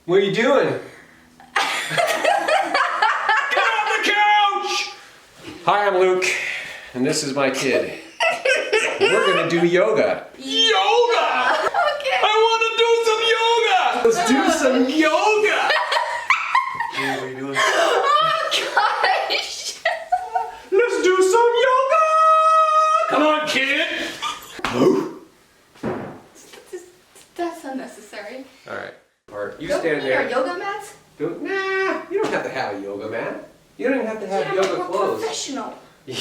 What are you doing? Get off the couch! Hi, I'm Luke, and this is my kid. We're gonna do yoga. Yoga! Okay. I want to do some yoga! Let's do some yoga! What are you doing? Oh gosh! Let's do some yoga! Come on, kid! That's unnecessary. Alright. You Don't stand we need there. our yoga mats? Nah, you don't have to have a yoga mat. You don't even have to have Yeah, yoga we're clothes. professional. Yeah.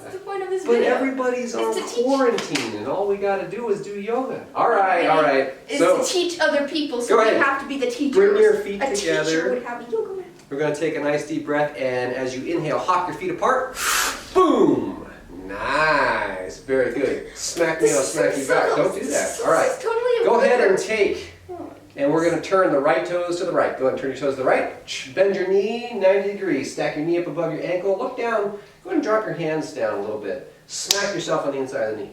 That's the point of this But video. everybody's on Is to teach- quarantine, and all we gotta do is do yoga. Alright. Is So, to teach other people, so go we ahead. have to be the teachers. Bring your feet a together. teacher would have a yoga mat. we're gonna take a nice deep breath, and as you inhale, hop your feet apart. Boom! Nice. Very good. Smack me, I'll smack you back. Don't do that. Alright. This is totally Go ahead and weird. take. And we're going to turn the right toes to the right. Go ahead and turn your toes to the right. Bend your knee 90 degrees. Stack your knee up above your ankle. Look down. Go ahead and drop your hands down a little bit. Smack yourself on the inside of the knee.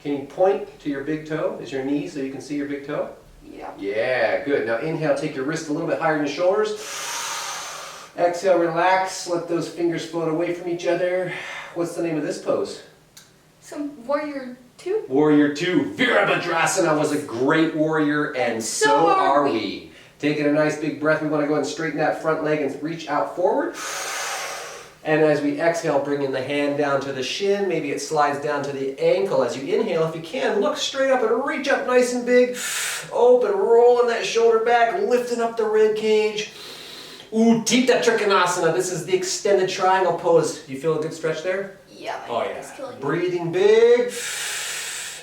Can you point to your big toe? Is your knee so you can see your big toe? Yeah. Yeah, good. Now inhale, take your wrist a little bit higher than your shoulders. Exhale, relax. Let those fingers float away from each other. What's the name of this pose? Some warrior 2? Warrior 2. Virabhadrasana was a great warrior, and so are we. Taking a nice big breath, we want to go ahead and straighten that front leg and reach out forward. And as we exhale, bring in the hand down to the shin. Maybe it slides down to the ankle. As you inhale, if you can, look straight up and reach up nice and big. Open, rolling that shoulder back, lifting up the rib cage. Uttita Trikonasana. This is the extended triangle pose. You feel a good stretch there? Yeah, Oh my neck is yeah. killing me. Breathing big.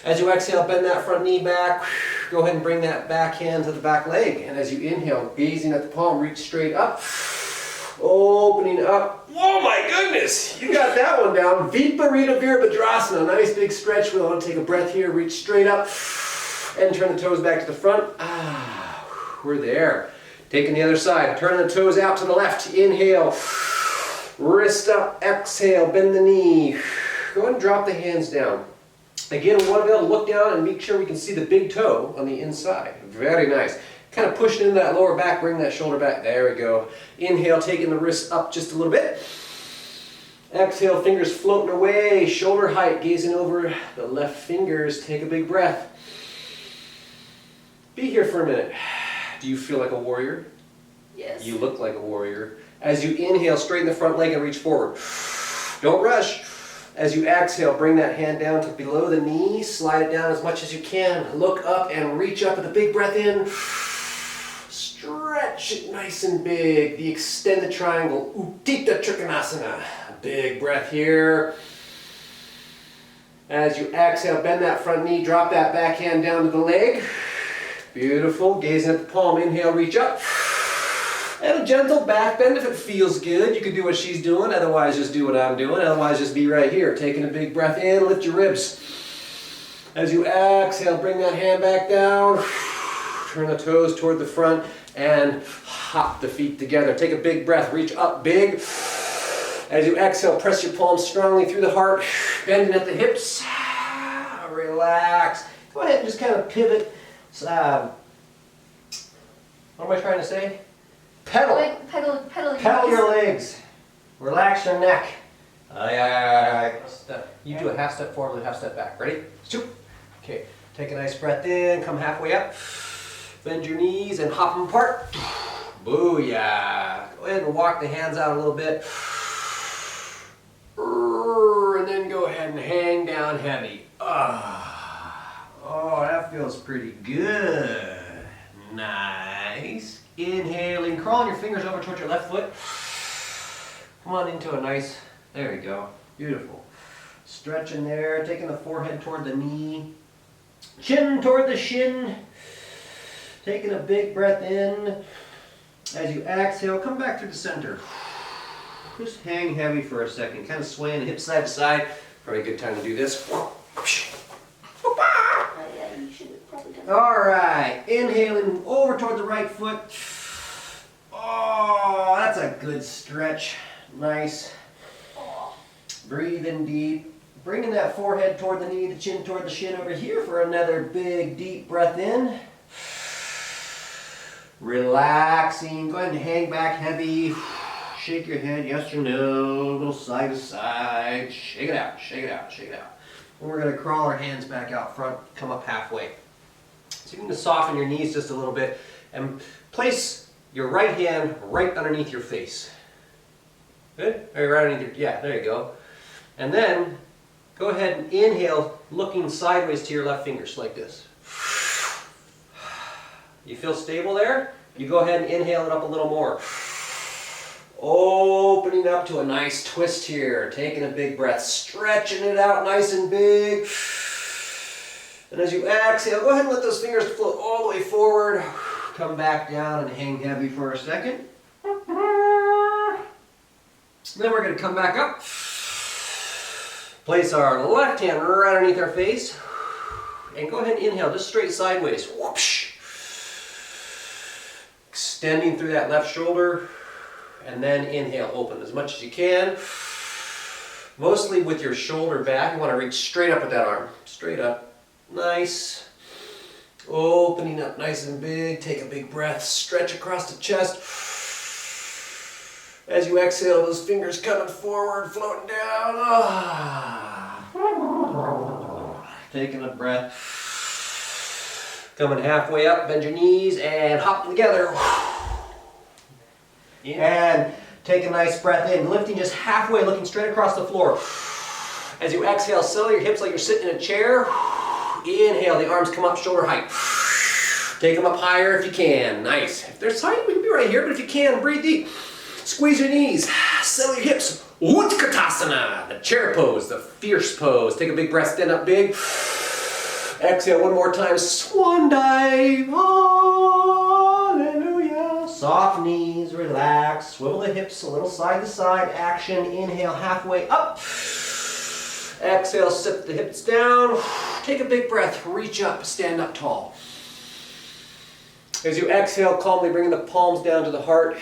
As you exhale, bend that front knee back. Go ahead and bring that back hand to the back leg. And as you inhale, gazing at the palm, reach straight up. Opening up. Oh my goodness! You got that one down. Viparita Virabhadrasana. Nice big stretch. We want to take a breath here. Reach straight up. And turn the toes back to the front. We're there. Taking the other side. Turn the toes out to the left. Inhale. Wrist up, exhale, bend the knee. Go ahead and drop the hands down. Again, we want to be able to look down and make sure we can see the big toe on the inside. Very nice. Kind of push into that lower back, bring that shoulder back. There we go. Inhale, taking the wrist up just a little bit. Exhale, fingers floating away, shoulder height, gazing over the left fingers. Take a big breath. Be here for a minute. Do you feel like a warrior? Yes. You look like a warrior. As you inhale, straighten the front leg and reach forward. Don't rush. As you exhale, bring that hand down to below the knee. Slide it down as much as you can. Look up and reach up with a big breath in. Stretch it nice and big. The extended triangle. Uttita Trikonasana. Big breath here. As you exhale, bend that front knee. Drop that back hand down to the leg. Beautiful. Gazing at the palm. Inhale, reach up. And a gentle back bend if it feels good. You can do what she's doing, otherwise just do what I'm doing. Otherwise just be right here. Taking a big breath in, lift your ribs. As you exhale, bring that hand back down. Turn the toes toward the front and hop the feet together. Take a big breath, reach up big. As you exhale, press your palms strongly through the heart, bending at the hips. Relax. Go ahead and just kind of pivot. What am I trying to say? Pedal. Pedal your legs. Relax your neck. You do a half step forward, half step back. Ready? Okay. Take a nice breath in. Come halfway up. Bend your knees and hop them apart. Booyah. Go ahead and walk the hands out a little bit. And then go ahead and hang down heavy. Oh, that feels pretty good. Nice. Inhaling, crawling your fingers over towards your left foot. Come on into a nice, there you go, beautiful. Stretching there, taking the forehead toward the knee. Chin toward the shin. Taking a big breath in. As you exhale, come back through the center. Just hang heavy for a second, kind of swaying the hips side to side. Probably a good time to do this. All right, inhaling over toward the right foot. Oh, that's a good stretch. Nice. Breathing deep. Bringing that forehead toward the knee, the chin toward the shin over here for another big, deep breath in. Relaxing. Go ahead and hang back heavy. Shake your head, yes or no. A little side to side. Shake it out, shake it out, shake it out. And we're gonna crawl our hands back out front, come up halfway. So you can just soften your knees just a little bit and place your right hand right underneath your face. Good? Right underneath your, yeah, there you go. And then go ahead and inhale, looking sideways to your left fingers like this. You feel stable there? You go ahead and inhale it up a little more. Opening up to a nice twist here. Taking a big breath, stretching it out nice and big. And as you exhale, go ahead and let those fingers float all the way forward. Come back down and hang heavy for a second. Then we're going to come back up. Place our left hand right underneath our face. And go ahead and inhale, just straight sideways. Whoopsh. Extending through that left shoulder. And then inhale, open as much as you can. Mostly with your shoulder back. You want to reach straight up with that arm. Straight up. Nice. Opening up nice and big. Take a big breath. Stretch across the chest. As you exhale, those fingers coming forward, floating down. Taking a breath. Coming halfway up, bend your knees and hop together. And take a nice breath in, lifting just halfway, looking straight across the floor. As you exhale, settle your hips like you're sitting in a chair. Inhale, the arms come up shoulder height. Take them up higher if you can. Nice. If there's height, we can be right here, but if you can, breathe deep. Squeeze your knees, settle your hips. Utkatasana, the chair pose, the fierce pose. Take a big breath, stand up big. Exhale one more time, swan dive. Hallelujah. Soft knees, relax. Swivel the hips a little side to side action. Inhale halfway up. Exhale, sit the hips down. Take a big breath, reach up, stand up tall. As you exhale, calmly bringing the palms down to the heart.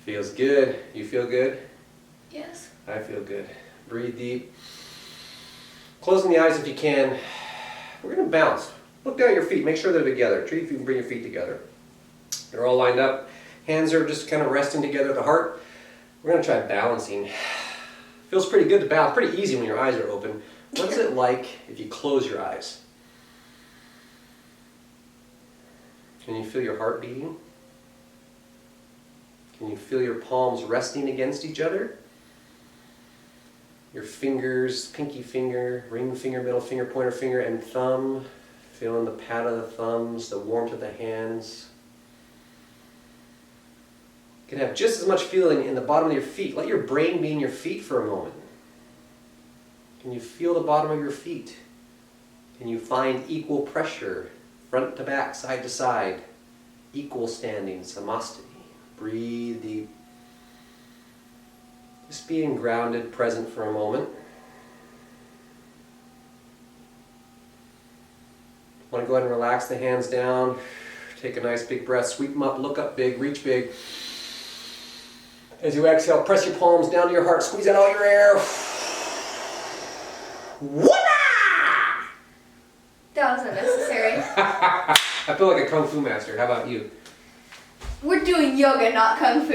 Feels good. You feel good? Yes. I feel good. Breathe deep. Closing the eyes if you can. We're going to bounce. Look down at your feet. Make sure they're together. Try if you can bring your feet together. They're all lined up. Hands are just kind of resting together at the heart. We're going to try balancing. Feels pretty good to balance. Pretty easy when your eyes are open. What's it like if you close your eyes? Can you feel your heart beating? Can you feel your palms resting against each other? Your fingers, pinky finger, ring finger, middle finger, pointer finger, and thumb. Feeling the pat of the thumbs, the warmth of the hands. You can have just as much feeling in the bottom of your feet. Let your brain be in your feet for a moment. Can you feel the bottom of your feet? Can you find equal pressure, front to back, side to side? Equal standing, samastani. Breathe deep. Just being grounded, present for a moment. Want to go ahead and relax the hands down. Take a nice big breath, sweep them up, look up big, reach big. As you exhale, press your palms down to your heart, squeeze out all your air. Voila! That was unnecessary. I feel like a Kung Fu master. How about you? We're doing yoga, not kung fu.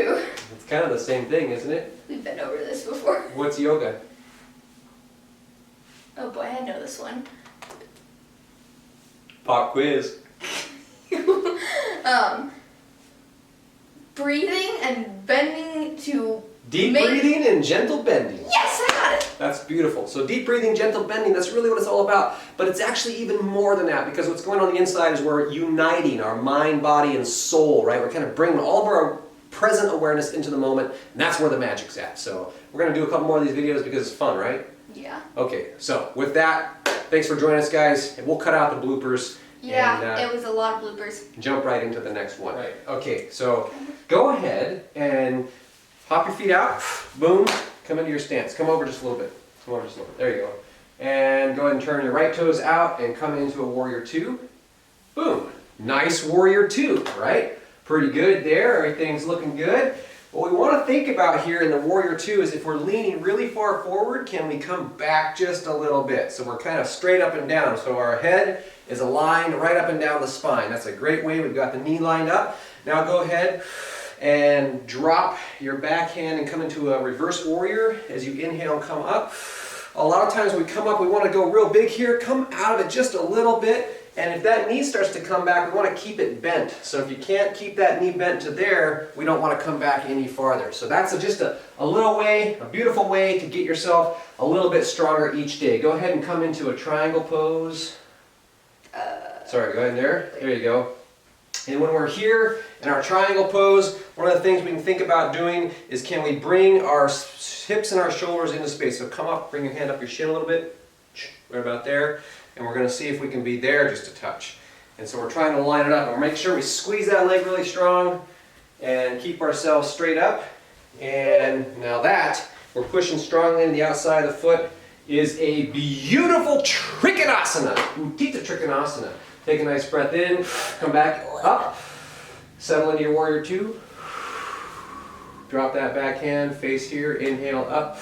It's kind of the same thing, isn't it? We've been over this before. What's yoga? Oh boy, I know this one. Pop quiz. Breathing and bending to Deep breathing and gentle bending. Yes, I got it. That's beautiful. So deep breathing, gentle bending, that's really what it's all about. But it's actually even more than that, because what's going on the inside is we're uniting our mind, body, and soul, right? We're kind of bringing all of our present awareness into the moment, and that's where the magic's at. So we're going to do a couple more of these videos because it's fun, right? Yeah. Okay, so with that, thanks for joining us, guys. And we'll cut out the bloopers. Yeah, and, it was a lot of bloopers. jump right into the next one. Right. Okay, so go ahead and hop your feet out. Boom. Come into your stance. Come over just a little bit. Come over just a little bit. There you go. And go ahead and turn your right toes out and come into a warrior two. Boom. Nice warrior two, right? Pretty good there. Everything's looking good. What we want to think about here in the Warrior 2 is if we're leaning really far forward, can we come back just a little bit? So we're kind of straight up and down. So our head is aligned right up and down the spine. That's a great way. We've got the knee lined up. Now go ahead and drop your backhand and come into a reverse warrior. As you inhale and come up. A lot of times when we come up, we want to go real big here. Come out of it just a little bit. And if that knee starts to come back, we want to keep it bent. So if you can't keep that knee bent to there, we don't want to come back any farther. So that's just a little way, a beautiful way to get yourself a little bit stronger each day. Go ahead and come into a triangle pose. Sorry, go ahead there. There you go. And when we're here in our triangle pose, one of the things we can think about doing is can we bring our hips and our shoulders into space. So come up, bring your hand up your shin a little bit, right about there. And we're going to see if we can be there just a touch. And so we're trying to line it up and make sure we squeeze that leg really strong and keep ourselves straight up. And now that we're pushing strongly in the outside of the foot is a beautiful Trikonasana. Utthita Trikonasana. Take a nice breath in, come back up, settle into your Warrior 2. Drop that backhand, face here, inhale up.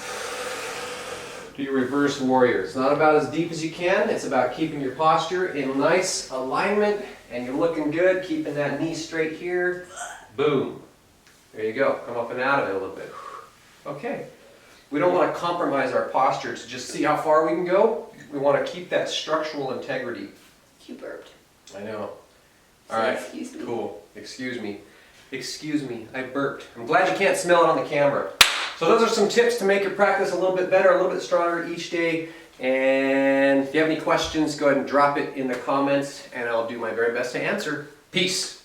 Do your reverse warrior. It's not about as deep as you can, it's about keeping your posture in nice alignment and you're looking good, keeping that knee straight here. Boom. There you go. Come up and out of it a little bit. Okay. We don't want to compromise our posture to just see how far we can go. We want to keep that structural integrity. You burped. I know. So All right. excuse me. Cool. Excuse me. Excuse me. I burped. I'm glad you can't smell it on the camera. So those are some tips to make your practice a little bit better, a little bit stronger each day. And if you have any questions, go ahead and drop it in the comments and I'll do my very best to answer. Peace.